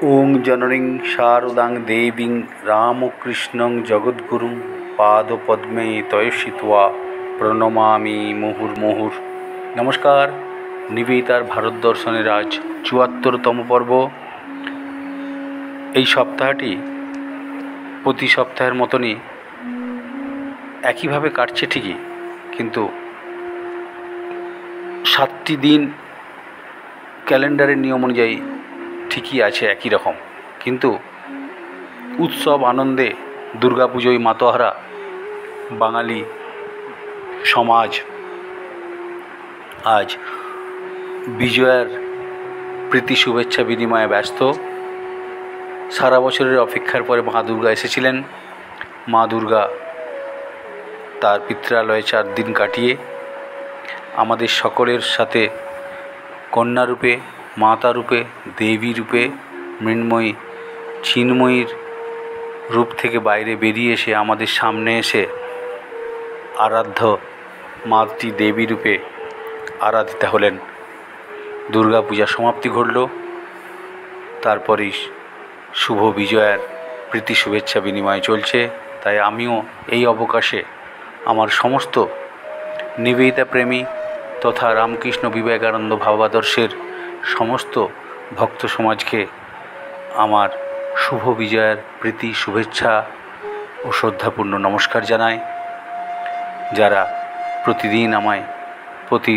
ওং জননীং শারদাং দেবীং রামকৃষ্ণং জগদ্গুরুং পাদপদ্মে তয়সিত্বা প্রণমামি মুহুর্মুহুর। নমস্কার। নিবেদিতার ভারত দর্শনের আজ ৭৪তম পর্ব। এই সপ্তাহটি প্রতি সপ্তাহের মতনই একইভাবে কাটছে ঠিকই, কিন্তু 7টি দিন ক্যালেন্ডারের নিয়ম অনুযায়ী ঠিকই আছে একই রকম, কিন্তু উৎসব আনন্দে দুর্গাপুজোয় মাতোহারা বাঙালি সমাজ আজ বিজয়ার প্রীতি শুভেচ্ছা বিনিময়ে ব্যস্ত। সারা বছরের অপেক্ষার পরে মা দুর্গা এসেছিলেন। মা দুর্গা তার পিতৃালয়ে 4 দিন কাটিয়ে আমাদের সকলের সাথে কন্যারূপে, মাতারূপে, দেবী রূপে, মৃন্ময়ী চিন্ময়ীর রূপ থেকে বাইরে বেরিয়ে এসে আমাদের সামনে এসে আরাধ্য মাতৃ দেবী রূপে আরাধিতা হলেন। দুর্গা পূজা সমাপ্তি ঘটল। তারপরেই শুভ বিজয়ার প্রীতি শুভেচ্ছা বিনিময় চলছে। তাই আমিও এই অবকাশে আমার সমস্ত নিবেদিতা প্রেমী তথা রামকৃষ্ণ বিবেকানন্দ ভাবাদর্শের সমস্ত ভক্ত সমাজকে আমার শুভ বিজয়ার প্রীতি শুভেচ্ছা ও শ্রদ্ধাপূর্ণ নমস্কার জানাই। যারা প্রতিদিন আমায় প্রতি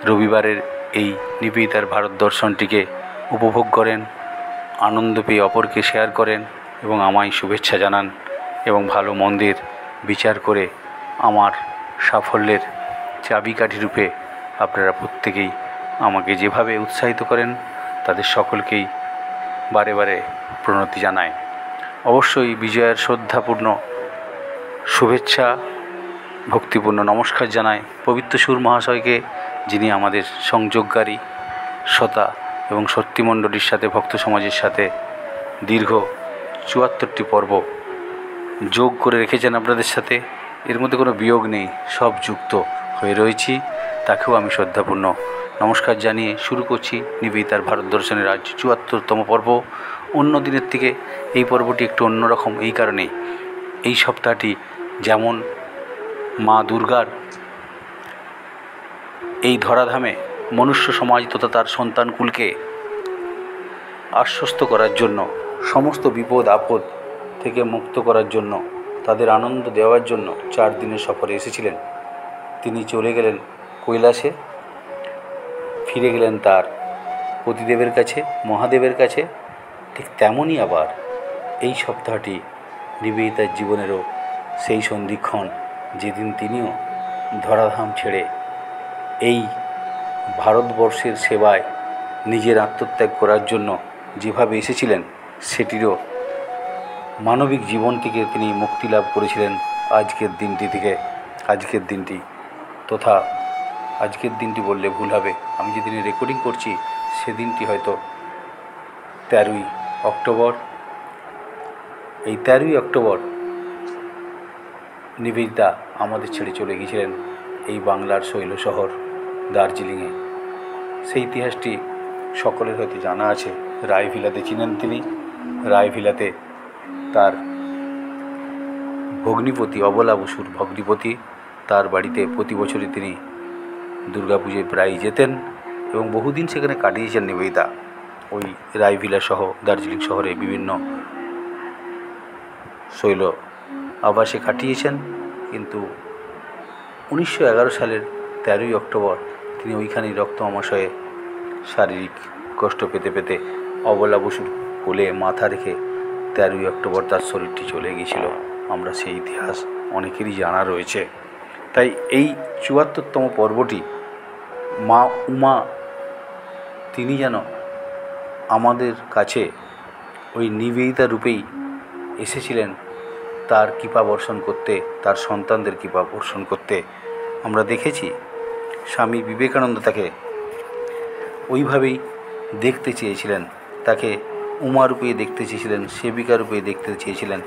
রবিবারের এই নিবেদিতার ভারত দর্শনটিকে উপভোগ করেন, আনন্দ পেয়ে অপরকে শেয়ার করেন এবং আমায় শুভেচ্ছা জানান এবং ভালো মন্দের বিচার করে আমার সাফল্যের চাবিকাঠি রূপে আপনারা প্রত্যেকেই আমাকে যেভাবে উৎসাহিত করেন তাদের সকলকেই বারে বারে প্রণতি জানাই। অবশ্যই বিজয়ের শ্রদ্ধাপূর্ণ শুভেচ্ছা ভক্তিপূর্ণ নমস্কার জানাই পবিত্র সুর মহাশয়কে, যিনি আমাদের সংযোগকারী সতা এবং সত্যিমণ্ডলীর সাথে ভক্ত সমাজের সাথে দীর্ঘ ৭৪টি পর্ব যোগ করে রেখেছেন আপনাদের সাথে। এর মধ্যে কোনো বিয়োগ নেই, সব যুক্ত হয়ে রয়েছি। তাকেও আমি শ্রদ্ধাপূর্ণ নমস্কার জানিয়ে শুরু করছি নিবেদিতার ভারত দর্শনের আজ ৭৪তম পর্ব। অন্য দিনের থেকে এই পর্বটি একটু অন্যরকম এই কারণেই, এই সপ্তাহটি যেমন মা দুর্গার এই ধরাধামে মনুষ্য সমাজ তথা তার সন্তানকুলকে আশ্বস্ত করার জন্য, সমস্ত বিপদ আপদ থেকে মুক্ত করার জন্য, তাদের আনন্দ দেওয়ার জন্য 4 দিনের সফরে এসেছিলেন। তিনি চলে গেলেন কৈলাসে, ফিরে গেলেন তার পতিদেবের কাছে, মহাদেবের কাছে। ঠিক তেমনই আবার এই সপ্তাহটি নিবেদিতার জীবনেরও সেই সন্ধিক্ষণ, যেদিন তিনিও ধরাধাম ছেড়ে এই ভারতবর্ষের সেবায় নিজের আত্মত্যাগ করার জন্য যেভাবে এসেছিলেন, সেটিরও মানবিক জীবন থেকে তিনি মুক্তি লাভ করেছিলেন আজকের দিনটি থেকে। আজকের দিনটি তথা আজকের দিনটি বললে ভুল হবে, আমি যেদিনে রেকর্ডিং করছি সেদিনটি হয়তো 13ই অক্টোবর। এই 13ই অক্টোবর নিবেদিতা আমাদের ছেড়ে চলে গিয়েছিলেন এই বাংলার শৈল শহর দার্জিলিংয়ে। সেই ইতিহাসটি সকলের হয়তো জানা আছে। রায়ভিলাতে চিনেন তিনি। রায়ভিলাতে তার ভগ্নিপতি, অবলা বসুর ভগ্নিপতি, তার বাড়িতে প্রতি বছরই তিনি দুর্গাপুজোয় প্রায় যেতেন এবং বহুদিন সেখানে কাটিয়েছেন নিবেদিতা। ওই রায়ভিলা সহ দার্জিলিং শহরে বিভিন্ন শৈল আবাসে কাটিয়েছেন। কিন্তু 1911 সালের 13ই অক্টোবর তিনি ওইখানেই রক্ত আমাশয়ে শারীরিক কষ্ট পেতে পেতে অবলা বসুর কোলে মাথা রেখে 13ই অক্টোবর তার শরীরটি চলে গিয়েছিল। আমরা সেই ইতিহাস অনেকেরই জানা রয়েছে। তাই এই ৭৪তম পর্বটি মা উমা তিনি যেন আমাদের কাছে ওই নিবেদিতা রূপেই এসেছিলেন তার কৃপা বর্ষণ করতে, তার সন্তানদের কৃপা বর্ষণ করতে। আমরা দেখেছি স্বামী বিবেকানন্দ তাকে ওইভাবেই দেখতে চেয়েছিলেন, তাকে উমা রূপে দেখতে চেয়েছিলেন, সেবিকা রূপে দেখতে চেয়েছিলেন।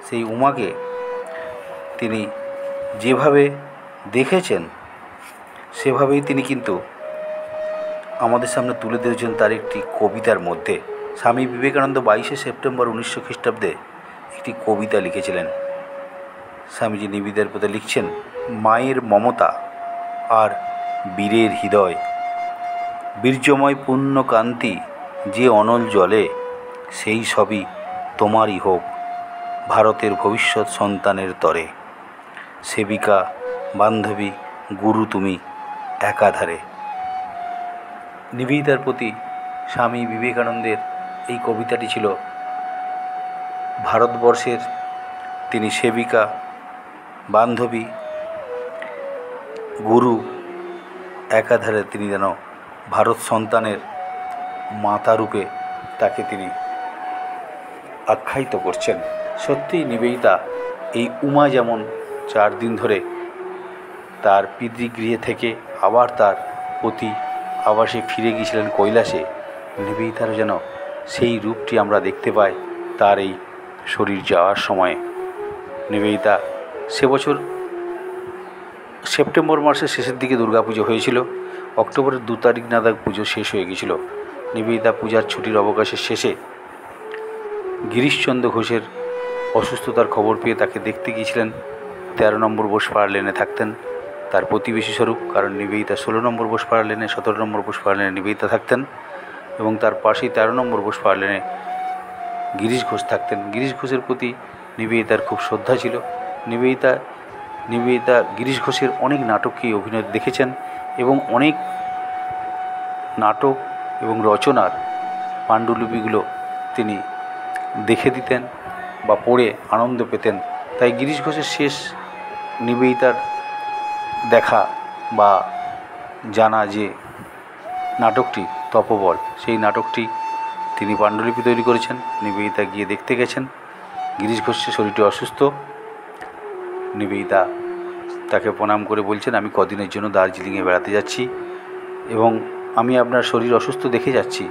সেই উমাকে তিনি যেভাবে দেখেছেন সেভাবেই তিনি কিন্তু আমাদের সামনে তুলে ধরেছেন তার একটি কবিতার মধ্যে। স্বামী বিবেকানন্দ 22শে সেপ্টেম্বর 1900 খ্রিস্টাব্দে একটি কবিতা লিখেছিলেন। স্বামীজি নিবেদিতার প্রতি লিখছেন, মায়ের মমতা আর বীরের হৃদয়, বীর্যময় পূর্ণ কান্তি যে অনল জলে, সেই সবই তোমারই হোক ভারতের ভবিষ্যৎ সন্তানের তরে। সেবিকা বান্ধবী গুরু তুমি একাধারে। নিবেদিতার প্রতি স্বামী বিবেকানন্দের এই কবিতাটি ছিল ভারতবর্ষের তিনি সেবিকা বান্ধবী গুরু একাধারে তিনি যেন ভারত সন্তানের মাতারূপে তাকে তিনি আখ্যায়িত করছেন। সত্যিই নিবেদিতা এই উমা যেমন 4 দিন ধরে তার পিতৃগৃহে থেকে আবার তার প্রতি আবাসে ফিরে গিয়েছিলেন কৈলাসে, নিবেদিতারও যেন সেই রূপটি আমরা দেখতে পাই তার এই শরীর যাওয়ার সময়ে। নিবেদিতা সে বছর সেপ্টেম্বর মাসের শেষের দিকে দুর্গাপুজো হয়েছিল। অক্টোবরের 2 তারিখ নাগাদ পুজো শেষ হয়ে গিয়েছিল। নিবেদিতা পূজার ছুটির অবকাশের শেষে গিরিশচন্দ্র ঘোষের অসুস্থতার খবর পেয়ে তাকে দেখতে গিয়েছিলেন। 13 নম্বর বোসপাড়া লেনে থাকতেন তার প্রতিবেশী স্বরূপ, কারণ নিবেদিতা 16 নম্বর বোসপাড়া লেনে, 17 নম্বর বোসপাড়া লেনে নিবেদিতা থাকতেন এবং তার পাশেই 13 নম্বর বোসপাড়া লেনে গিরিশ ঘোষ থাকতেন। গিরিশ ঘোষের প্রতি নিবেদিতার খুব শ্রদ্ধা ছিল। নিবেদিতা গিরিশ ঘোষের অনেক নাটককে অভিনয় দেখেছেন এবং অনেক নাটক এবং রচনার পাণ্ডুলিপিগুলো তিনি দেখে দিতেন বা পড়ে আনন্দ পেতেন। তাই গিরিশ ঘোষের শেষ নিবেদিতার দেখা বা জানা যে নাটকটি তপোবল, সেই নাটকটি তিনি পাণ্ডুলিপি তৈরি করেছেন। নিবেদিতা গিয়ে দেখতে গেছেন। গিরিশ ঘোষের শরীরটি অসুস্থ। নিবেদিতা তাকে প্রণাম করে বলছেন, আমি কদিনের জন্য দার্জিলিংয়ে বেড়াতে যাচ্ছি এবং আমি আপনার শরীর অসুস্থ দেখে যাচ্ছি,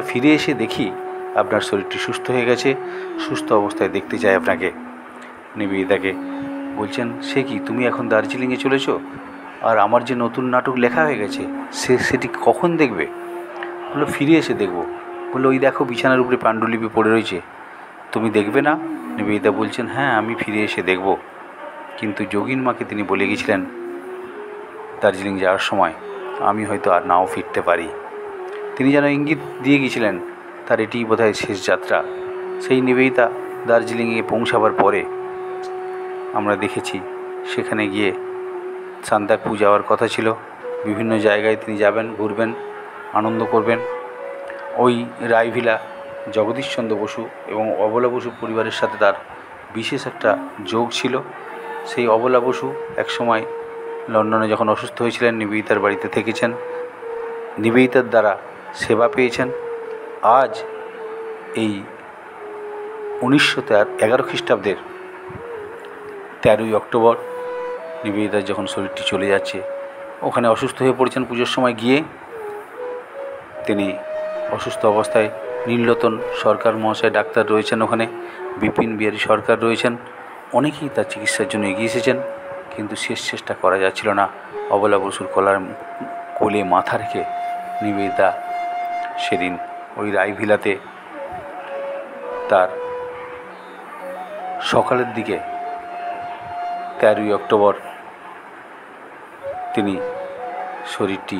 ফিরে এসে দেখি আপনার শরীরটি সুস্থ হয়ে গেছে, সুস্থ অবস্থায় দেখতে চাই আপনাকে। নিবেদিতাকে বলছেন, সে কি, তুমি এখন দার্জিলিংয়ে চলেছ? আর আমার যে নতুন নাটক লেখা হয়ে গেছে সেটি কখন দেখবে? বললো, ফিরে এসে দেখব। বললো, ওই দেখো বিছানার উপরে পাণ্ডুলিপি পড়ে রয়েছে, তুমি দেখবে না? নিবেদিতা বলছেন, হ্যাঁ আমি ফিরে এসে দেখব। কিন্তু যোগিন মাকে তিনি বলে গিয়েছিলেন দার্জিলিং যাওয়ার সময়, আমি হয়তো আর নাও ফিরতে পারি। তিনি যেন ইঙ্গিত দিয়ে গিয়েছিলেন তার এটিই বোধহয় শেষ যাত্রা। সেই নিবেদিতা দার্জিলিংয়ে পৌঁছাবার পরে আমরা দেখেছি সেখানে গিয়ে সান্দাকফু যাওয়ার কথা ছিল। বিভিন্ন জায়গায় তিনি যাবেন, ঘুরবেন, আনন্দ করবেন। ওই রায়ভিলা জগদীশচন্দ্র বসু এবং অবলা বসু পরিবারের সাথে তার বিশেষ একটা যোগ ছিল। সেই অবলা বসু একসময় লন্ডনে যখন অসুস্থ হয়েছিলেন নিবেদিতার বাড়িতে থেকেছেন, নিবেদিতার দ্বারা সেবা পেয়েছেন। আজ এই 1911 খ্রিস্টাব্দের 13ই অক্টোবর নিবেদিতার যখন শরীরটি চলে যাচ্ছে, ওখানে অসুস্থ হয়ে পড়েছেন পুজোর সময় গিয়ে। তিনি অসুস্থ অবস্থায় নীলরতন সরকার মহাশয় ডাক্তার রয়েছেন, ওখানে বিপিন বিহারী সরকার রয়েছেন, অনেকেই তার চিকিৎসার জন্য এগিয়ে এসেছেন, কিন্তু শেষ চেষ্টা করা যাচ্ছিল না। অবলা বসুর কোলে মাথা রেখে নিবেদিতা সেদিন ওই রায়ভিলাতে তার সকালের দিকে 13ই অক্টোবর তিনি শরীরটি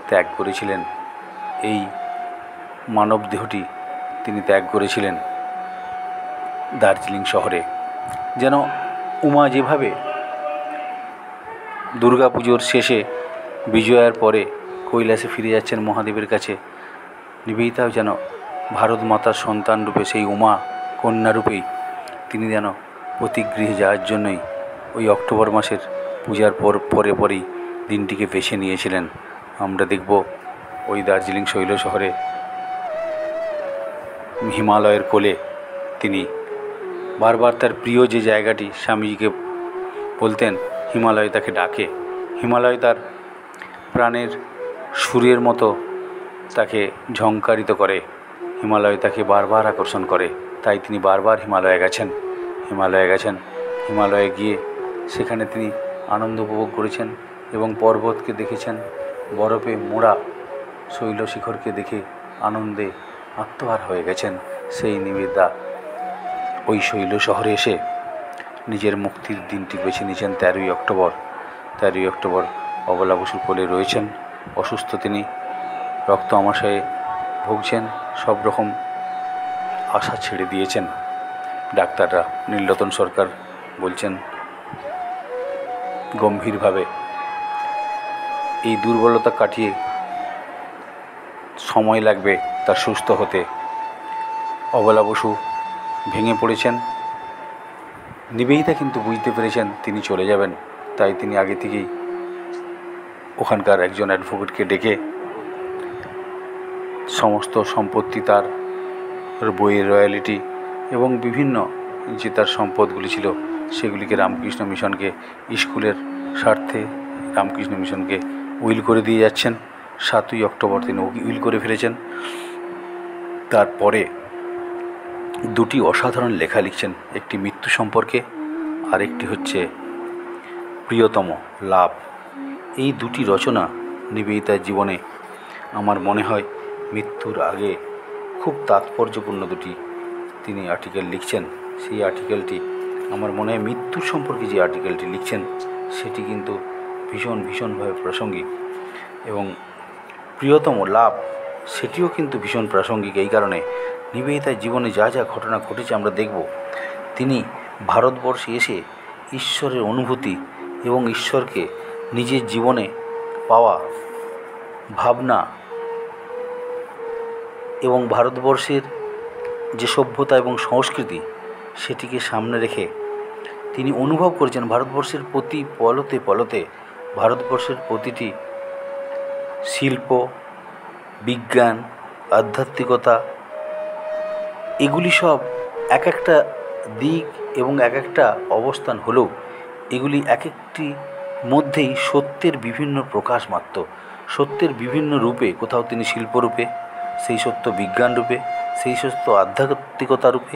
ত্যাগ করেছিলেন। এই মানব দেহটি তিনি ত্যাগ করেছিলেন দার্জিলিং শহরে। যেন উমা যেভাবে দুর্গাপুজোর শেষে বিজয়ার পরে কৈলাসে ফিরে যাচ্ছেন মহাদেবের কাছে, নিবেদিতাও যেন ভারত মাতার সন্তান রূপে সেই উমা কন্যা রূপেই তিনি যেন প্রতিগৃহে যাওয়ার জন্যই ওই অক্টোবর মাসের পূজার পরেই দিনটিকে বেছে নিয়েছিলেন। আমরা দেখব ওই দার্জিলিং শৈল শহরে হিমালয়ের কোলে তিনি বারবার তার প্রিয় যে জায়গাটি স্বামীজিকে বলতেন, হিমালয় তাকে ডাকে, হিমালয় তার প্রাণের সুরের মতো তাকে ঝংকারিত করে, হিমালয় তাকে বারবার আকর্ষণ করে। তাই তিনি বারবার হিমালয়ে গেছেন। হিমালয়ে গিয়ে সেখানে তিনি আনন্দ উপভোগ করেছেন এবং পর্বতকে দেখেছেন, বরফে মোড়া শৈলশিখরকে দেখে আনন্দে আত্মহারা হয়ে গেছেন, সেই নিবেদিতা ওই শৈল শহরে এসে নিজের মুক্তির দিনটি বেছে নিয়েছেন 13ই অক্টোবর। 13ই অক্টোবর অবলা বসুর কোলে রয়েছেন, অসুস্থ তিনি, রক্ত আমাশয়ে ভুগছেন, সব রকম আশা ছেড়ে দিয়েছেন। ডাক্তাররা, নীলরতন সরকার বলছেন গম্ভীরভাবে, এই দুর্বলতা কাটিয়ে সময় লাগবে তার সুস্থ হতে। অবলা বসু ভেঙে পড়েছেন। নিবেদিতা কিন্তু বুঝতে পেরেছেন তিনি চলে যাবেন, তাই তিনি আগে থেকেই ওখানকার একজন অ্যাডভোকেটকে ডেকে সমস্ত সম্পত্তি, তার বইয়ের রয়্যালিটি এবং বিভিন্ন যে তার সম্পদগুলি ছিল সেগুলিকে রামকৃষ্ণ মিশনকে, স্কুলের স্বার্থে রামকৃষ্ণ মিশনকে উইল করে দিয়ে যাচ্ছেন। 7ই অক্টোবর তিনি উইল করে ফেলেছেন। তারপরে দুটি অসাধারণ লেখা লিখছেন, একটি মৃত্যু সম্পর্কে আর একটি হচ্ছে প্রিয়তম লাভ। এই দুটি রচনা নিবেদিতার জীবনে আমার মনে হয় মৃত্যুর আগে খুব তাৎপর্যপূর্ণ দুটি তিনি আর্টিকেল লিখছেন। সেই আর্টিকেলটি আমার মনে হয় মৃত্যুর সম্পর্কে যে আর্টিকেলটি লিখছেন সেটি কিন্তু ভীষণভাবে প্রাসঙ্গিক, এবং প্রিয়তম লাভ সেটিও কিন্তু ভীষণ প্রাসঙ্গিক। এই কারণে নিবেদিতার জীবনে যা যা ঘটনা ঘটেছে আমরা দেখব। তিনি ভারতবর্ষে এসে ঈশ্বরের অনুভূতি এবং ঈশ্বরকে নিজের জীবনে পাওয়া ভাবনা এবং ভারতবর্ষের যে সভ্যতা এবং সংস্কৃতি সেটিকে সামনে রেখে তিনি অনুভব করেছেন ভারতবর্ষের প্রতি পলতে পলতে ভারতবর্ষের প্রতিটি শিল্প, বিজ্ঞান, আধ্যাত্মিকতা, এগুলি সব এক একটা দিক এবং এক একটা অবস্থান হলেও এগুলি এক একটি মধ্যেই সত্যের বিভিন্ন প্রকাশ মাত্র। সত্যের বিভিন্ন রূপে, কোথাও তিনি শিল্পরূপে, সেই সত্য বিজ্ঞান রূপে, সেই সত্য আধ্যাত্মিকতা রূপে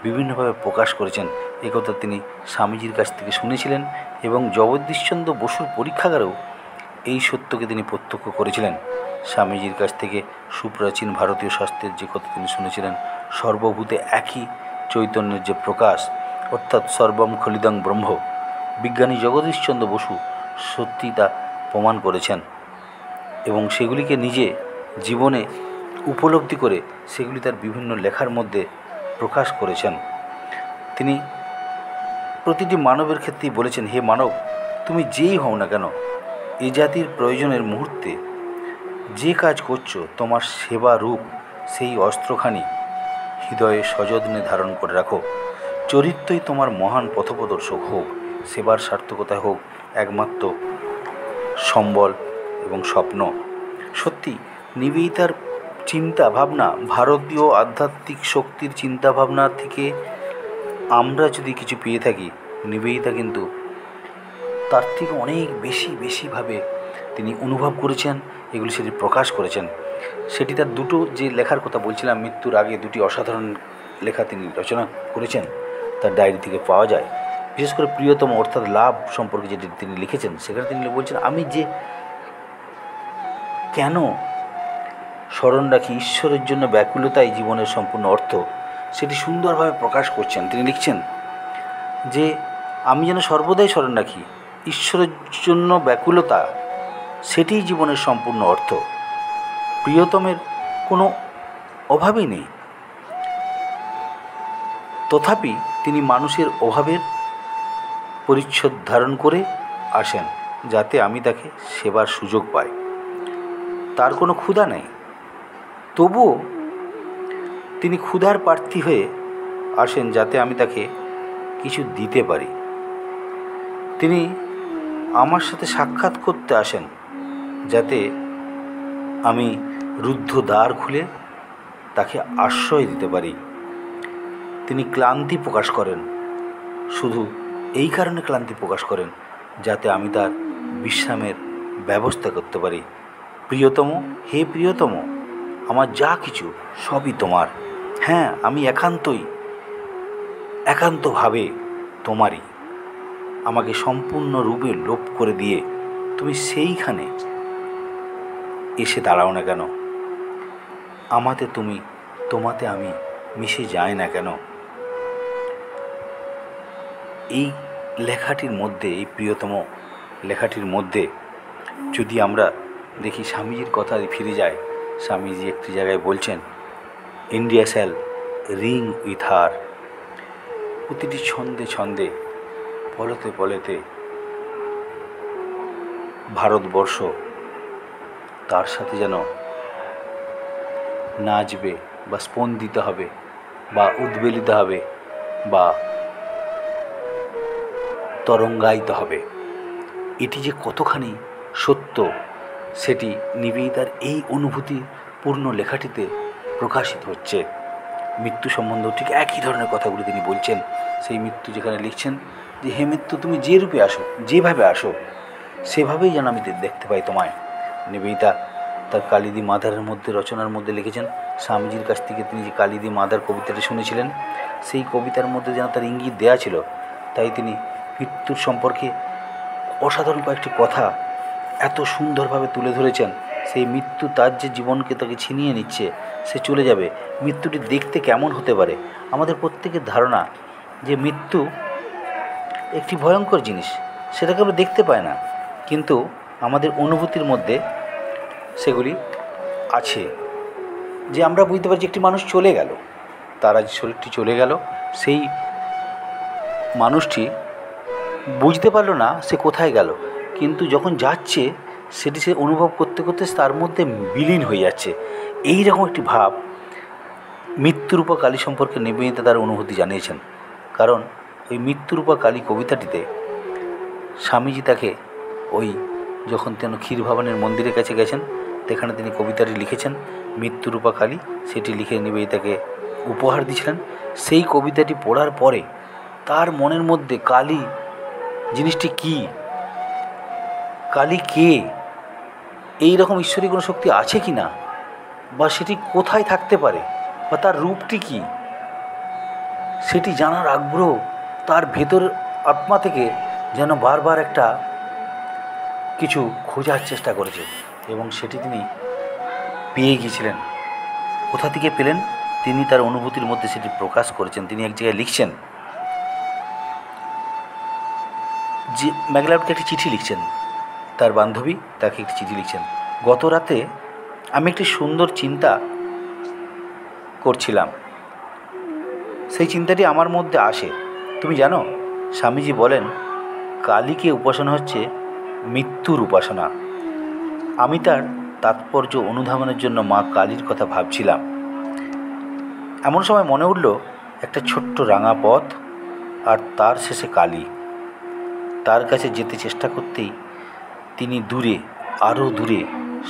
বিভিন্নভাবে প্রকাশ করেছেন। একথা তিনি স্বামীজির কাছ থেকে শুনেছিলেন এবং জগদীশচন্দ্র বসুর পরীক্ষাগারেও এই সত্যকে তিনি প্রত্যক্ষ করেছিলেন। স্বামীজির কাছ থেকে সুপ্রাচীন ভারতীয় শাস্ত্রের যে কথা তিনি শুনেছিলেন, সর্বভূতে একই চৈতন্যের যে প্রকাশ, অর্থাৎ সর্বম খলিদং ব্রহ্ম, বিজ্ঞানী জগদীশচন্দ্র বসু সত্যি তা প্রমাণ করেছেন এবং সেগুলিকে নিজে জীবনে উপলব্ধি করে সেগুলি তার বিভিন্ন লেখার মধ্যে প্রকাশ করেছেন। তিনি প্রতিটি মানবের ক্ষেত্রেই বলেছেন, হে মানব, তুমি যেই হও না কেন, এ জাতির প্রয়োজনের মুহূর্তে যে কাজ করছো, তোমার সেবা রূপ সেই অস্ত্রখানি হৃদয়ে সযত্নে ধারণ করে রাখো। চরিত্রই তোমার মহান পথপ্রদর্শক হোক, সেবার সার্থকতা হোক একমাত্র সম্বল এবং স্বপ্ন। সত্যি নিবেদিতার চিন্তা ভাবনা, ভারতীয় আধ্যাত্মিক শক্তির চিন্তা ভাবনা থেকে আমরা যদি কিছু পেয়ে থাকি, নিবেদিতা কিন্তু তার থেকে অনেক বেশিভাবে তিনি অনুভব করেছেন, এগুলি সেটি প্রকাশ করেছেন। সেটি তার দুটো যে লেখার কথা বলছিলাম, মৃত্যুর আগে দুটি অসাধারণ লেখা তিনি রচনা করেছেন, তার ডায়েরি থেকে পাওয়া যায়। বিশেষ করে প্রিয়তম অর্থাৎ লাভ সম্পর্কে যেটি তিনি লিখেছেন, সেখানে তিনি বলছেন, আমি যে কেন স্মরণ রাখি, ঈশ্বরের জন্য ব্যাকুলতাই জীবনের সম্পূর্ণ অর্থ, সেটি সুন্দরভাবে প্রকাশ করছেন। তিনি লিখছেন যে আমি যেন সর্বদাই স্মরণ রাখি ঈশ্বরের জন্য ব্যাকুলতা, সেটিই জীবনের সম্পূর্ণ অর্থ। প্রিয়তমের কোনো অভাবই নেই, তথাপি তিনি মানুষের অভাবের পরিচ্ছদ ধারণ করে আসেন যাতে আমি তাকে সেবার সুযোগ পাই। তার কোনো ক্ষুধা নেই, তবুও তিনি ক্ষুধার প্রার্থী হয়ে আসেন যাতে আমি তাকে কিছু দিতে পারি। তিনি আমার সাথে সাক্ষাৎ করতে আসেন যাতে আমি রুদ্ধ দ্বার খুলে তাকে আশ্রয় দিতে পারি। তিনি ক্লান্তি প্রকাশ করেন, শুধু এই কারণে ক্লান্তি প্রকাশ করেন যাতে আমি তার বিশ্রামের ব্যবস্থা করতে পারি। প্রিয়তম, হে প্রিয়তম, আমার যা কিছু সবই তোমার। হ্যাঁ, আমি একান্তভাবে তোমারই। আমাকে সম্পূর্ণরূপে লোপ করে দিয়ে তুমি সেইখানে এসে দাঁড়াও না কেন, আমাতে তুমি তোমাতে আমি মিশে যাই না কেন। এই লেখাটির মধ্যে, এই প্রিয়তম লেখাটির মধ্যে যদি আমরা দেখি, স্বামীজির কথায় ফিরে যায়, স্বামীজি একটি জায়গায় বলছেন, India shall ring with her. প্রতিটি ছন্দে ছন্দে, পলতে পলতে ভারতবর্ষ তার সাথে যেন নাচবে বা স্পন্দিত হবে বা উদ্বেলিত হবে বা তরঙ্গায়িত হবে। এটি যে কতখানি সত্য সেটি নিবেদিতার এই অনুভূতিপূর্ণ লেখাটিতে প্রকাশিত হচ্ছে। মৃত্যু সম্বন্ধেও ঠিক একই ধরনের কথাগুলি তিনি বলছেন। সেই মৃত্যু যেখানে লিখছেন যে, হে মৃত্যু, তুমি যে রূপে আসো, যেভাবে আসো, সেভাবেই যেন আমি দেখতে পাই তোমায়। নিবেদিতা তার কালিদি মাদারের মধ্যে, রচনার মধ্যে লিখেছেন, স্বামীজির কাছ থেকে তিনি যে কালিদি মাদার কবিতাটি শুনেছিলেন, সেই কবিতার মধ্যে যেন তার ইঙ্গিত দেয়া ছিল। তাই তিনি মৃত্যুর সম্পর্কে অসাধারণ কয়েকটি কথা এত সুন্দরভাবে তুলে ধরেছেন। সেই মৃত্যু তার যে জীবনকে তাকে ছিনিয়ে নিচ্ছে, সে চলে যাবে। মৃত্যুটি দেখতে কেমন হতে পারে? আমাদের প্রত্যেকের ধারণা যে মৃত্যু একটি ভয়ঙ্কর জিনিস, সেটাকে আমরা দেখতে পাই না, কিন্তু আমাদের অনুভূতির মধ্যে সেগুলি আছে। যে আমরা বুঝতে পারছি একটি মানুষ চলে গেল, তার আজ শরীরটি চলে গেল, সেই মানুষটি বুঝতে পারলো না সে কোথায় গেল, কিন্তু যখন যাচ্ছে সেটি সে অনুভব করতে করতে তার মধ্যে বিলীন হয়ে যাচ্ছে। এই রকম একটি ভাব মৃত্যুরূপা কালী সম্পর্কে নিবেদিতা তার অনুভূতি জানিয়েছেন। কারণ ওই মৃত্যুরূপা কালী কবিতাটিতে স্বামীজি তাকে ওই যখন তিনি ক্ষীর ভবানীর মন্দিরের কাছে গেছেন, সেখানে তিনি কবিতাটি লিখেছেন মৃত্যুরূপা কালী, সেটি লিখে নিবেদিতাকে উপহার দিয়েছিলেন। সেই কবিতাটি পড়ার পরে তার মনের মধ্যে কালী জিনিসটি কী, কালী কে, এই রকম ঈশ্বরিক কোনো শক্তি আছে কি না, বা সেটি কোথায় থাকতে পারে, বা তার রূপটি কী, সেটি জানার আগ্রহ তার ভেতর আত্মা থেকে যেন বারবার একটা কিছু খোঁজার চেষ্টা করেছে, এবং সেটি তিনি পেয়ে গিয়েছিলেন। কোথা থেকে পেলেন? তিনি তার অনুভূতির মধ্যে সেটি প্রকাশ করেছেন। তিনি এক জায়গায় লিখছেন যে ম্যাকলাউডকে একটি চিঠি লিখছেন, তার বান্ধবী তাকে একটি চিঠি লিখছেন, গত রাতে আমি একটি সুন্দর চিন্তা করছিলাম, সেই চিন্তাটি আমার মধ্যে আসে। তুমি জানো, স্বামীজি বলেন কালীকে উপাসনা হচ্ছে মৃত্যুর উপাসনা। আমি তার তাৎপর্য অনুধাবনের জন্য মা কালীর কথা ভাবছিলাম। এমন সময় মনে উঠল একটা ছোট্ট রাঙা পথ, আর তার শেষে কালী। তার কাছে যেতে চেষ্টা করতেই তিনি দূরে, আরও দূরে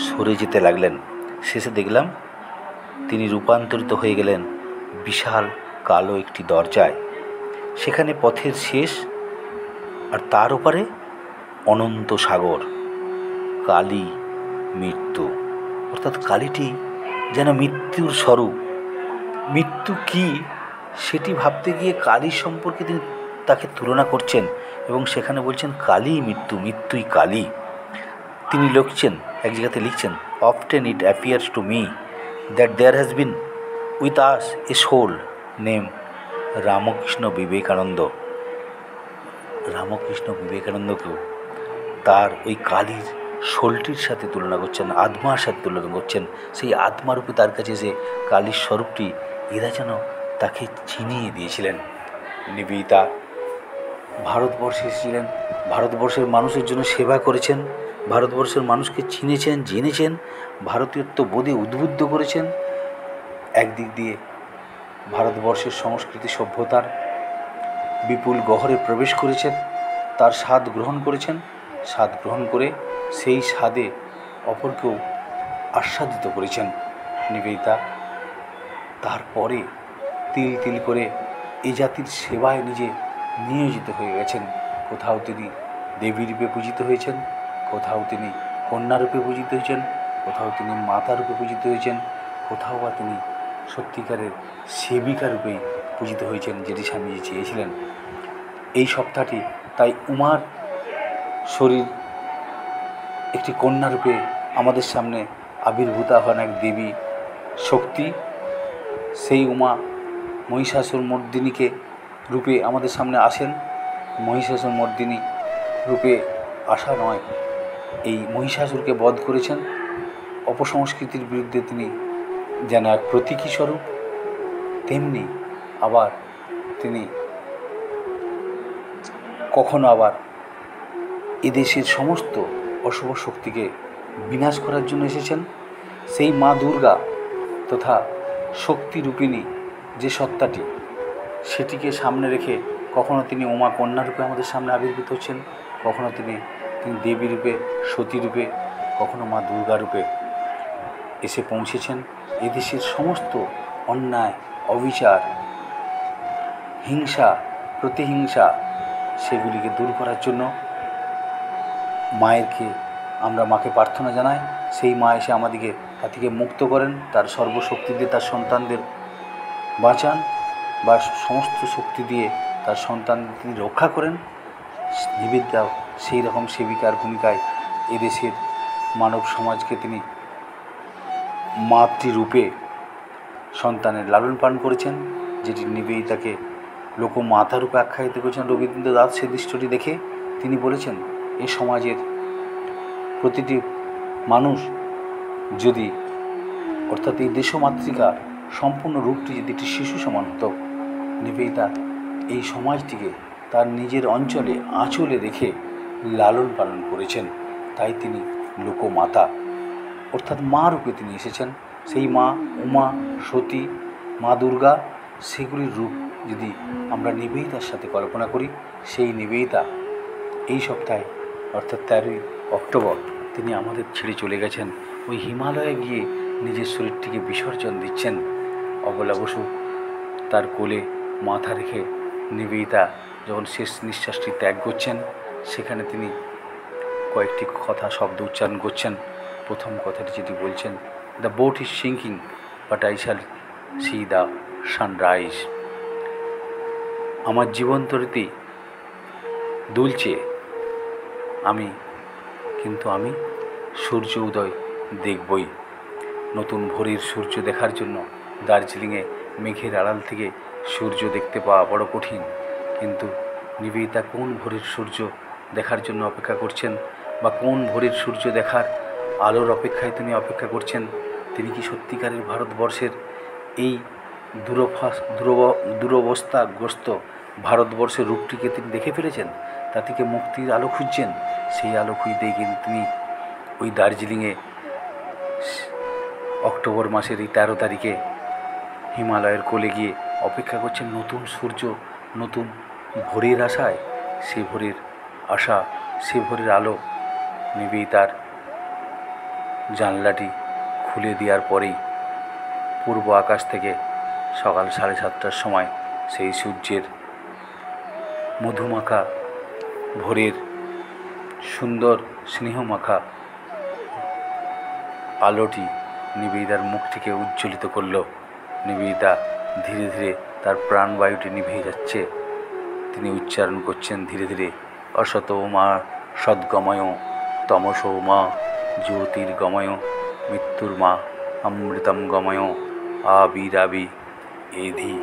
সরে যেতে লাগলেন। শেষে দেখলাম তিনি রূপান্তরিত হয়ে গেলেন বিশাল কালো একটি দরজায়। সেখানে পথের শেষ, আর তার ওপারে অনন্ত সাগর। কালী মৃত্যু, অর্থাৎ কালীটি যেন মৃত্যুর স্বরূপ। মৃত্যু কী সেটি ভাবতে গিয়ে কালীর সম্পর্কে তিনি তাকে তুলনা করছেন, এবং সেখানে বলছেন কালী মৃত্যু, মৃত্যুই কালী। তিনি লিখছেন, এক জায়গাতে লিখছেন, often it appears to me that there has been with us a soul name Ramakrishna Vivekananda. Ramakrishna বিবেকানন্দকেও তার ওই কালীর শোলটির সাথে তুলনা করছেন, আত্মার সাথে তুলনা করছেন। সেই আত্মারূপে তার কাছে যে কালীর স্বরূপটি, এরা যেন তাকে চিনিয়ে দিয়েছিলেন। নিবেদিতা ভারতবর্ষে এসেছিলেন, ভারতবর্ষের মানুষের জন্য সেবা করেছেন, ভারতবর্ষের মানুষকে চিনেছেন, জেনেছেন, ভারতীয়ত্ব বোধে উদ্বুদ্ধ করেছেন। একদিক দিয়ে ভারতবর্ষের সংস্কৃতি সভ্যতার বিপুল গহরে প্রবেশ করেছেন, তার স্বাদ গ্রহণ করেছেন, স্বাদ গ্রহণ করে সেই স্বাদে অপরকেও আস্বাদিত করেছেন নিবেদিতা। তারপরে তিল তিল করে এই জাতির সেবায় নিজে নিয়োজিত হয়ে গেছেন। কোথাও তিনি দেবী রূপে পূজিত হয়েছেন, কোথাও তিনি কন্যারূপে পূজিত হয়েছেন, কোথাও তিনি মাতা রূপে পূজিত হয়েছেন, কোথাও বা তিনি সত্যিকারের সেবিকা রূপেই পূজিত হয়েছেন, যেটি স্বামীজি চেয়েছিলেন। এই সপ্তাহটি তাই উমার শরীর একটি কন্যারূপে আমাদের সামনে আবির্ভূতা হন, এক দেবী শক্তি, সেই উমা মহিষাসুর মর্দিনীকে রূপে আমাদের সামনে আসেন। মহিষাসুর মর্দিনী রূপে আসা নয়, এই মহিষাসুরকে বধ করেছেন। অপসংস্কৃতির বিরুদ্ধে তিনি যেন এক প্রতীকী স্বরূপ, তেমনি আবার তিনি কখনো আবার এদেশের সমস্ত অশুভ শক্তিকে বিনাশ করার জন্য এসেছেন। সেই মা দুর্গা তথা শক্তিরূপিণী যে সত্তাটি, সেটিকে সামনে রেখে কখনো তিনি উমা কন্যা রূপে আমাদের সামনে আবির্ভূত হচ্ছেন, কখনো তিনি দেবী রূপে, সতী রূপে, কখনো মা দুর্গা রূপে এসে পৌঁছেছেন এদেশের সমস্ত অন্যায়, অবিচার, হিংসা, প্রতিহিংসা সেগুলিকে দূর করার জন্য। আমরা মাকে প্রার্থনা জানাই, সেই মা এসে আমাদেরকে তা থেকে মুক্ত করেন, তার সর্বশক্তি দিয়ে তার সন্তানদের বাঁচান বা সমস্ত শক্তি দিয়ে তার সন্তানদের তিনি রক্ষা করেন। নিবেদিতাও সেই রকম সেবিকার ভূমিকায় এদেশের মানব সমাজকে তিনি মাতৃরূপে সন্তানের লালন পালন করেছেন, যেটি নিবেদিতাকে লোকমাতা রূপে আখ্যায়িত করেছেন। রবীন্দ্রনাথ সেই দৃশ্যটি দেখে তিনি বলেছেন, এই সমাজের প্রতিটি মানুষ যদি, অর্থাৎ এই দেশমাতৃকার সম্পূর্ণ রূপটি যদি একটি শিশু সমান হতো, নিবেদিতা এই সমাজটিকে তার নিজের অঞ্চলে আঁচলে রেখে লালন পালন করেছেন। তাই তিনি লোকমাতা অর্থাৎ মা রূপে তিনি এসেছেন। সেই মা উমা, সতী, মা দুর্গা, সেগুলির রূপ যদি আমরা নিবেদিতার সাথে কল্পনা করি, সেই নিবেদিতা এই সপ্তাহে অর্থাৎ 13ই অক্টোবর তিনি আমাদের ছেড়ে চলে গেছেন। ওই হিমালয়ে গিয়ে নিজের শরীরটিকে বিসর্জন দিচ্ছেন। অবলা বসু তার কোলে মাথা রেখে নিবেদিতা যখন শেষ নিঃশ্বাসটি ত্যাগ করছেন, সেখানে তিনি কয়েকটি শব্দ উচ্চারণ করছেন। প্রথম কথাটি যেটি বলছেন, the BOT is sinking but I shall C the sunrise. আমার জীবনতরীতি দুলছে, কিন্তু আমি সূর্য উদয় দেখবই। নতুন ভোরের সূর্য দেখার জন্য দার্জিলিংয়ে মেঘের আড়াল থেকে সূর্য দেখতে পাওয়া বড় কঠিন, কিন্তু নিবেদিতা কোন ভোরের সূর্য দেখার জন্য অপেক্ষা করছেন, বা কোন ভোরের সূর্য দেখার আলোর অপেক্ষায় তিনি অপেক্ষা করছেন? তিনি কি সত্যিকারের ভারতবর্ষের এই দুরবস্থাগ্রস্ত ভারতবর্ষের রূপটিকে তিনি দেখে ফেলেছেন? তা থেকে মুক্তির আলো খুঁজছেন। সেই আলো খুঁজতেই কিন্তু তিনি ওই দার্জিলিংয়ে অক্টোবর মাসের এই 13 তারিখে হিমালয়ের কোলে গিয়ে অপেক্ষা করছেন নতুন সূর্য, নতুন ভোরের আশায়। সে ভোরের আশা, সে ভোরের আলো নিবেদিতার জানলাটি খুলে দেওয়ার পরেই পূর্ব আকাশ থেকে সকাল 7:30টার সময় সেই সূর্যের মধুমাখা ভোরের সুন্দর স্নেহমাখা আলোটি নিবেদিতার মুখটিকে উজ্জ্বলিত করল। নিবেদিতা ধীরে ধীরে তার প্রাণবায়ুটি নিভে যাচ্ছে। তিনি উচ্চারণ করছেন ধীরে ধীরে, অসত মা সদ্গময়, তমসো মা জ্যোতির্গময়, মৃত্যুর মা অমৃতম গময়, আবিরাবি এধি।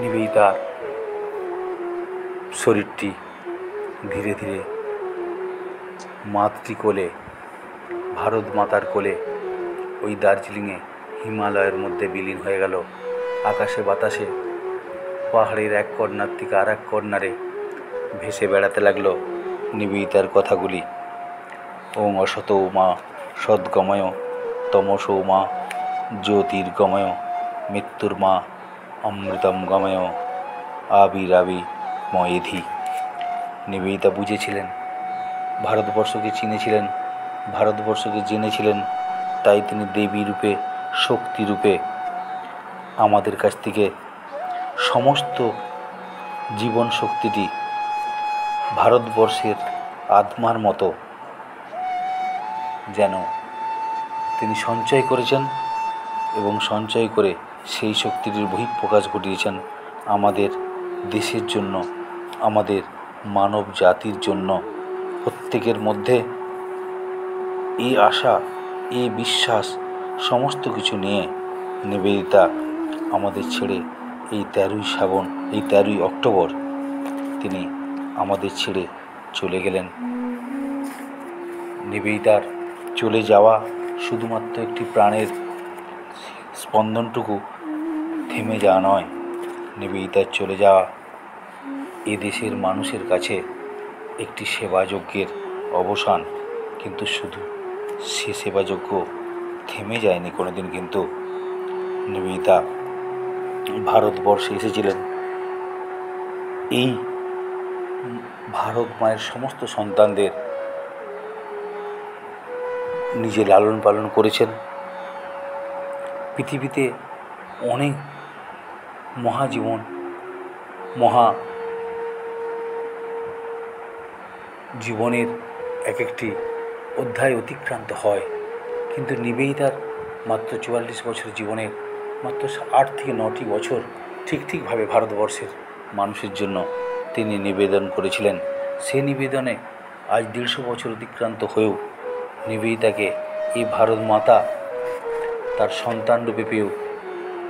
নিবেদিতার শরীরটি ধীরে ধীরে মাতৃকোলে, ভারত মাতার কোলে ওই দার্জিলিংয়ে হিমালয়ের মধ্যে বিলীন হয়ে গেল। আকাশে বাতাসে পাহাড়ের এক কর্নার থেকে আর এক কর্নারে ভেসে বেড়াতে লাগলো নিবেদিতার কথাগুলি। ওং অসত মা সদ্গময়, তমসো মা জ্যোতির্গময়, মৃত্যুর মা অমৃতম গময়, আবিরাবি ময়েধি। নিবেদিতা বুঝেছিলেন, ভারতবর্ষকে চিনেছিলেন, ভারতবর্ষকে জেনেছিলেন। তাই তিনি দেবী রূপে, শক্তি রূপে আমাদের কাছ থেকে সমস্ত জীবন শক্তিটি ভারতবর্ষের আত্মার মতো যেন তিনি সঞ্চয় করেছেন, এবং সঞ্চয় করে সেই শক্তিটির বহিঃপ্রকাশ ঘটিয়েছেন আমাদের দেশের জন্য, আমাদের মানব জাতির জন্য। প্রত্যেকের মধ্যে এই আশা, এই বিশ্বাস সমস্ত কিছু নিয়ে নিবেদিতা আমাদের ছেড়ে এই 13ই শ্রাবণ, এই 13ই অক্টোবর তিনি আমাদের ছেড়ে চলে গেলেন। নিবেদিতার চলে যাওয়া শুধুমাত্র একটি প্রাণের স্পন্দনটুকু থেমে যাওয়া নয়, নিবেদিতার চলে যাওয়া এদেশের মানুষের কাছে একটি সেবাযজ্ঞের অবসান। কিন্তু শুধু সে সেবাযজ্ঞ থেমে যায়নি কোনোদিন, কিন্তু নিবেদিতা ভারতবর্ষে এসেছিলেন এই ভারত মায়ের সমস্ত সন্তানদের নিজে লালন পালন করেছেন। পৃথিবীতে অনেক মহাজীবন, মহা জীবনের এক একটি অধ্যায় অতিক্রান্ত হয়, কিন্তু নিবেদিতার মাত্র 44 বছরের জীবনের মাত্র 8 থেকে 9টি বছর ঠিকভাবে ভারতবর্ষের মানুষের জন্য তিনি নিবেদন করেছিলেন। সে নিবেদনে আজ 150 বছর অতিক্রান্ত হয়েও নিবেদিতাকে এই ভারত মাতা তার সন্তান রূপে পেয়েও,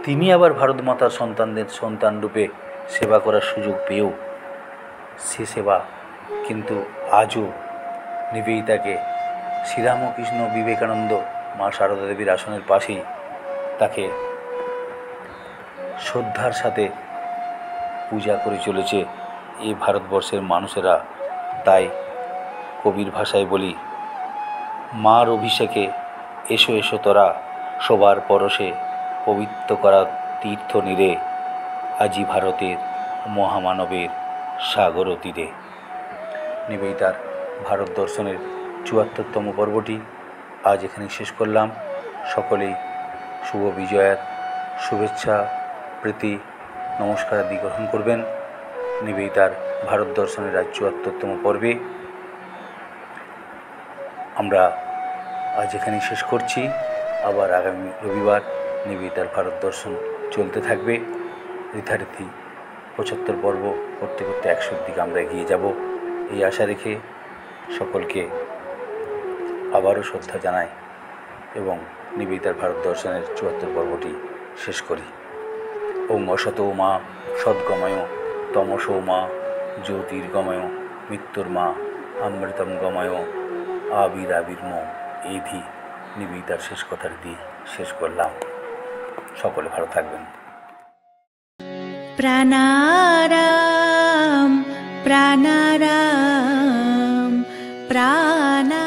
তিনি আবার ভারত মাতার সন্তানদের সন্তান রূপে সেবা করার সুযোগ পেয়েও সে সেবা কিন্তু আজও নিবেদিতাকে শ্রীরামকৃষ্ণ বিবেকানন্দ মা সারদা দেবীর আসনের পাশেই তাকে শ্রদ্ধার সাথে পূজা করে চলেছে এই ভারতবর্ষের মানুষেরা। তাই কবির ভাষায় বলি, মার অভিষেকে এসো এসো তোরা, সবার পরশে পবিত্র করা তীর্থ নীরে, আজি ভারতের মহামানবের সাগর তীরে। নিবেদিতার ভারত দর্শনের 74তম পর্বটি আজ এখানে শেষ করলাম। সকলেই শুভ বিজয়ার শুভেচ্ছা, প্রীতি, নমস্কার আদি গ্রহণ করবেন। নিবেদিতার ভারত দর্শনের আজ 74তম পর্বে আমরা আজ এখানেই শেষ করছি। আবার আগামী রবিবার নিবেদিতার ভারত দর্শন চলতে থাকবে। যথারীতি 75 পর্ব করতে করতে 100-র দিকে আমরা এগিয়ে যাব, এই আশা রেখে সকলকে আবারও শ্রদ্ধা জানাই এবং নিবেদিতার ভারত দর্শনের 74 পর্বটি শেষ করি। ওং অসতো মা সদ্গময়, তমসো মা জ্যোতির্গময়, মৃত্যুর মা অমৃতম গময়, আবির্মো। এই ভি নিবেদিতার শেষ কথার দিয়ে শেষ করলাম। সকলে ভালো থাকবেন। প্রাণারাম প্রাণারাম প্রাণা